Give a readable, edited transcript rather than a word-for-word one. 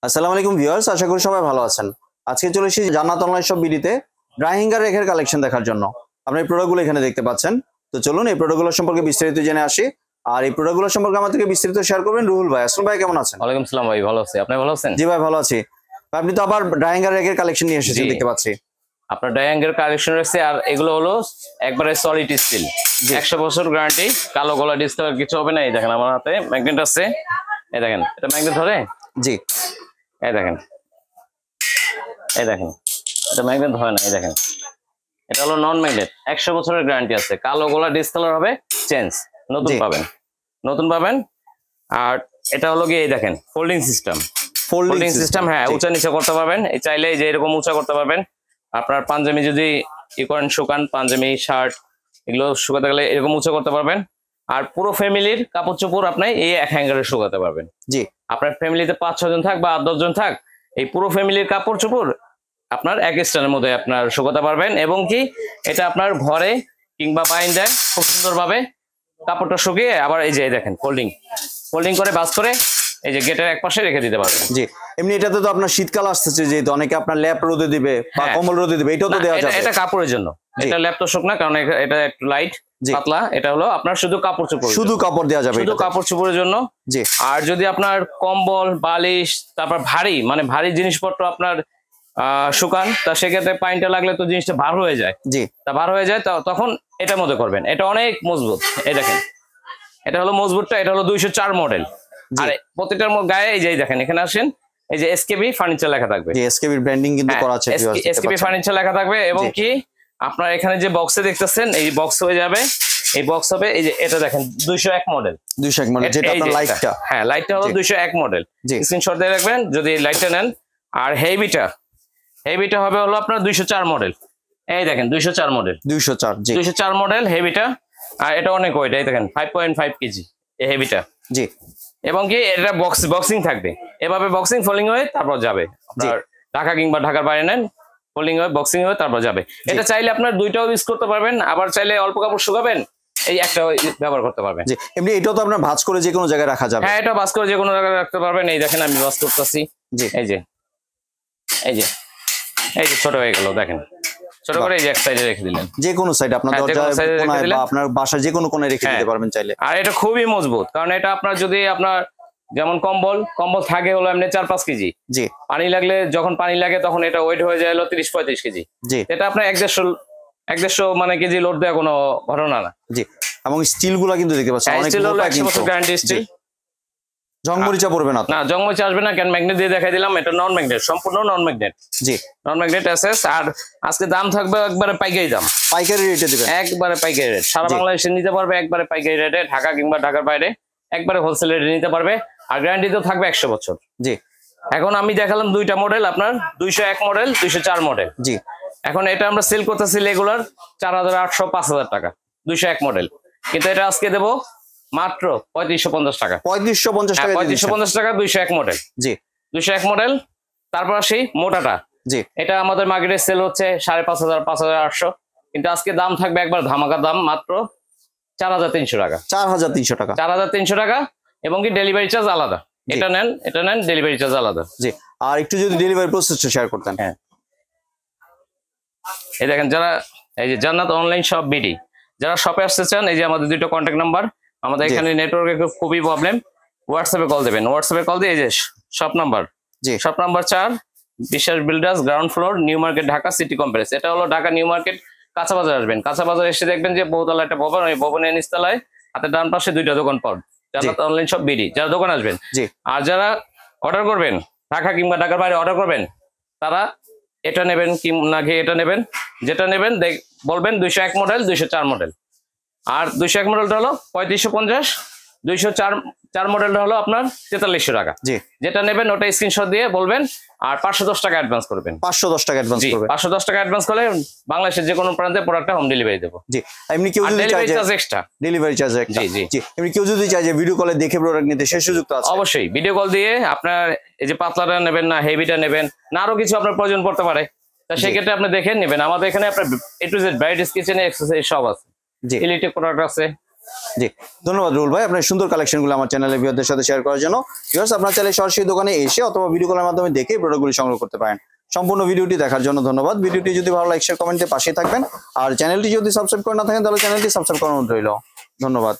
আসসালামু আলাইকুম ভিউয়ার্স, আশা করি সবাই ভালো আছেন। আজকে চলে এসেছি জান্নাত অনলাইন শপ বিডিতে ড্রাই হ্যাঙ্গার রেখের কালেকশন দেখার জন্য। আপনি এই প্রোডাক্টগুলো এখানে দেখতে পাচ্ছেন। তো চলুন এই প্রোডাক্টগুলো সম্পর্কে বিস্তারিত জেনে আসি। আর এই প্রোডাক্টগুলো সম্পর্কে আমাদেরকে বিস্তারিত শেয়ার করবেন রুহুল ভাই। আসসালামু ভাই, কেমন আছেন? ওয়ালাইকুম আসসালাম ভাই, ভালো আছি। আপনি ভালো আছেন? জি ভাই, ভালো আছি। আপনি তো আবার ড্রাই হ্যাঙ্গার রেখের কালেকশন নিয়ে এসেছেন দেখতে পাচ্ছি। আপনার ডায়াঙ্গের কালেকশন রয়েছে, আর এগুলো হলো একবারে সলিড স্টিল, 100 বছর গ্যারান্টি। কালো গলা ডিসপ্লে কিছু হবে না। এই দেখেন আমার হাতে ম্যাগনেট আছে, এই দেখেন এটা ম্যাগনেট ধরে। জি, এই দেখেন, এই দেখেন এটা ম্যাগনেট ধরে না। এই দেখেন এটা হলো নন ম্যাগনেট, 100 বছরের গ্যারান্টি আছে। কালো গলা ডিসপ্লে হবে, চেঞ্জ নতুন পাবেন, নতুন পাবেন। আর এটা হলো গিয়ে এই দেখেন ফোল্ডিং সিস্টেম, ফোল্ডিং সিস্টেম। হ্যাঁ, উঁচা নিচে করতে পারবেন। এই চাইলে যে এরকম উঁচা করতে পারবেন। আপনার পাঞ্জাবি যদি ই করেন, শুকান পাঞ্জাবি শার্ট এগুলো শুকাতে গেলে এরকম উঁচা করতে পারবেন। আর পুরো ফ্যামিলির কাপড় চোপড় আপনি এই এক হ্যাঙ্গারে শুকাতে পারবেন। জি, আপনার ফ্যামিলিতে 5-6 জন থাক বা 8-10 জন থাক, এই পুরো ফ্যামিলির কাপড় চোপড় আপনার এক স্ট্যান্ডের মধ্যে আপনার শুকাতে পারবেন। এবং কি এটা আপনার ঘরে কিংবা বাইন্ডায় খুব সুন্দরভাবে কাপড়টা শুকিয়ে আবার এই যে দেখেন ফোল্ডিং ফোল্ডিং করে বাস করে এই যে গেটের এক পাশে রেখে দিতে পারবেন। জি। এমনি এটাতে তো আপনার শীতকাল আসতেছে, যেহেতু অনেকে আপনার ল্যাপ রোদে দিবে বা কম্বল রোদে দিবে, এটাও তো দেওয়া যাবে। এটা কাপড়ের জন্য, এটা ল্যাপ তো শুকনা, কারণ এটা একটু লাইট পাতলা। এটা হলো আপনার শুধু কাপড় চোপড়, শুধু কাপড় দেওয়া যাবে, শুধু কাপড় চোপড়ের জন্য। জি। আর যদি আপনার কম্বল বালিশ তারপর ভারী মানে ভারী জিনিসপত্র আপনার শুকান, তা সেক্ষেত্রে পানিটা লাগলে তো জিনিসটা ভার হয়ে যায়। জি, তা ভার হয়ে যায়, তখন এটার মধ্যে করবেন। এটা অনেক মজবুত। এই দেখেন এটা হলো মজবুতটা, এটা হলো 204 মডেল। আর প্রত্যেকটার গায়ে এই যে দেখেন এখানে আসেন, এই যে এসকেবি ফার্নিচার লেখা থাকবে। জি, এসকেবি ব্র্যান্ডিং কিন্তু করা আছে, এসকেবি ফার্নিচার লেখা থাকবে। এবং কি আপনার এখানে যে বক্সে দেখতেছেন, এই বক্স হয়ে যাবে, এই বক্স হবে এই যে এটা দেখেন 201 মডেল, 201 মডেল, যেটা আপনার লাইটটা। হ্যাঁ, লাইটটা হলো 201 মডেল। স্ক্রিনশট দিয়ে রাখবেন যদি লাইটটা নেন। আর হেভিটা হবে হলো আপনার 204 মডেল। এই দেখেন 204 মডেল, 204। জি, 204 মডেল হেভিটা। আর এটা অনেক ওয়েট, এই দেখেন 5.5 কেজি এই হেভিটা। জি। এবং কি এটা বক্সিং থাকবে, এভাবে বক্সিং ফোল্ডিং হয়ে তারপর যাবে। আপনার ঢাকা কিংবা ঢাকার বাইরে নেন, ফোল্ডিং হয়ে বক্সিং হয়ে তারপর যাবে। এটা চাইলে আপনার দুইটাও ইউজ করতে পারবেন, আবার চাইলে অল্প কাপড় শুকাবেন এই একটা ব্যবহার করতে পারবেন। জি, এমনি এটাও তো আপনার ভাঁজ করে যে কোনো জায়গায় রাখা যাবে। হ্যাঁ, এটা ভাঁজ করে যে কোনো জায়গায় রাখতে পারবেন। এই দেখেন আমি ভাঁজ করতেছি। জি, এই যে ছোট হয়ে গেল, দেখেন ছোট করে এই যে এক সাইডে রেখে দিলেন। যে কোনো সাইড আপনার দরজায় কোণায় বা আপনার বাসার যে কোনো কোণায় রেখে দিতে পারবেন চাইলে। আর এটা খুবই মজবুত, কারণ এটা আপনার যদি আপনার যেমন কম্বল থাকে হলো এমনি 4-5 কেজি। জি। পানি লাগলে, যখন পানি লাগে তখন এটা ওয়েট হয়ে যায় হলো 30-35 কেজি। জি। এটা আপনার 150 মানে কেজি লোড দেওয়া কোনো ঘটনা না। জি। এবং স্টিল গুলা কিন্তু দেখতে পাচ্ছেন অনেক মোটা, 100 বছর গ্যারান্টি স্টিল। জংমরিচা পড়বে না না, জংমরিচা আসবে না, কেন ম্যাগনেট দিয়ে দেখাই দিলাম। এটা নন ম্যাগনেট, সম্পূর্ণ নন ম্যাগনেট। জি, নন ম্যাগনেট এসএস। আর আজকে দাম থাকবে একবারে পাইকারি দাম, পাইকারি রেটে দিবেন। একবারে পাইকারি রেট, সারা বাংলাদেশে নিতে পারবে একবারে পাইকারি রেটে। ঢাকা কিংবা ঢাকার বাইরে একবারে হোলসেল রেটে নিতে পারবে। আর গ্যারান্টি তো থাকবে 100 বছর। জি। এখন আমি দেখালাম দুইটা মডেল, আপনার 201 মডেল, 204 মডেল। জি। এখন এটা আমরা সেল করতেছি রেগুলার 4800 5000 টাকা 201 মডেল। কিন্তু এটা আজকে দেবো মাত্র 3550 টাকা। 3550 টাকা, 3550 টাকা 201 মডেল। জি, 201 মডেল। তারপর সেই মোটাটা, জি, এটা আমাদের মার্কেটে সেল হচ্ছে 5500 5800, কিন্তু আজকে দাম থাকবে একবার ধামাকা দাম, মাত্র 4300 টাকা। 4300 টাকা, 4300 টাকা। এবং কি ডেলিভারি চার্জ আলাদা। এটা নেন ডেলিভারি চার্জ আলাদা। জি। আর একটু যদি ডেলিভারি প্রসেসটা শেয়ার করতেন। হ্যাঁ, এই দেখেন যারা এই যে জান্নাত অনলাইন শপ বিডি, যারা শপে আসতে চান, এই যে আমাদের দুটো কন্ট্যাক্ট নাম্বার। আমাদের এখানে নেটওয়ার্কে খুবই প্রবলেম, হোয়াটসঅ্যাপে কল দেবেন। হোয়াটসঅ্যাপে কল দিয়ে এই যে শপ নাম্বার, জি, শপ নাম্বার 4 বিশ্বাস builders, ground floor, new market, Dhaka city complex. এটা হলো ঢাকা নিউ মার্কেট, কাঁচা বাজার আসবেন। কাঁচা বাজার এসে দেখবেন যে বহুতলা একটা ভবন, ওই ভবনের নিচতলায় হাতের ডান পাশে দুইটা দোকান পর জান্নাত অনলাইন শপ বিডি। যারা দোকান আসবেন, জি। আর যারা অর্ডার করবেন ঢাকা কিংবা ঢাকার বাইরে অর্ডার করবেন, তারা এটা নেবেন কি নাকি এটা নেবেন, যেটা নেবেন বলবেন 201 মডেল, 204 মডেল। আর 201 মডেলটা হলো 3550, 204 মডেলটা হলো আপনার 4300 টাকা। জি। যেটা নেবেন ওটা স্ক্রিনশট দিয়ে বলবেন, আর 510 টাকা অ্যাডভান্স করবেন। 510 টাকা অ্যাডভান্স করবেন। 510 টাকা অ্যাডভান্স করলে বাংলাদেশের যে কোনো প্রান্তে প্রোডাক্টটা হোম ডেলিভারি দেবো। জি। এমনি কেউ যদি চায় যে এক্সট্রা ডেলিভারি চার্জ একটা। জি, জি। এমনি কেউ যদি চায় যে ভিডিও কলে দেখে প্রোডাক্ট নিতে, সেই সুযোগ তো আছে। অবশ্যই ভিডিও কল দিয়ে আপনার এই যে পাতলাটা নেবেন না হেভিটা নেবেন না আরো কিছু আপনার প্রয়োজন পড়তে পারে, তা সেই ক্ষেত্রে আপনি দেখে নেবেন। আমাদের এখানে আপনার A to Z ভ্যারাইটিস কিচেনে এক্সেসরিজ সব আছে। জি। ইলেকট্রিক প্রোডাক্ট আছে, জি, ধন্যবাদ রুল ভাই আপনার সুন্দর কালেকশনগুলো আমার চ্যানেলের ভিউয়ারদের সাথে শেয়ার করার জন্য। ভিউয়ার্স আপনারা চাইলে সরাসরি দোকানে এসে অথবা ভিডিও কলের মাধ্যমে দেখে প্রোডাক্টগুলি সংগ্রহ করতে পারেন। সম্পূর্ণ ভিডিওটি দেখার জন্য ধন্যবাদ। ভিডিওটি যদি ভালো লাগে শেয়ার কমেন্টে পাশে থাকবেন, আর চ্যানেলটি যদি সাবস্ক্রাইব করে না থাকেন তাহলে চ্যানেলটি সাবস্ক্রাইব করার অনুরোধ রইল। ধন্যবাদ।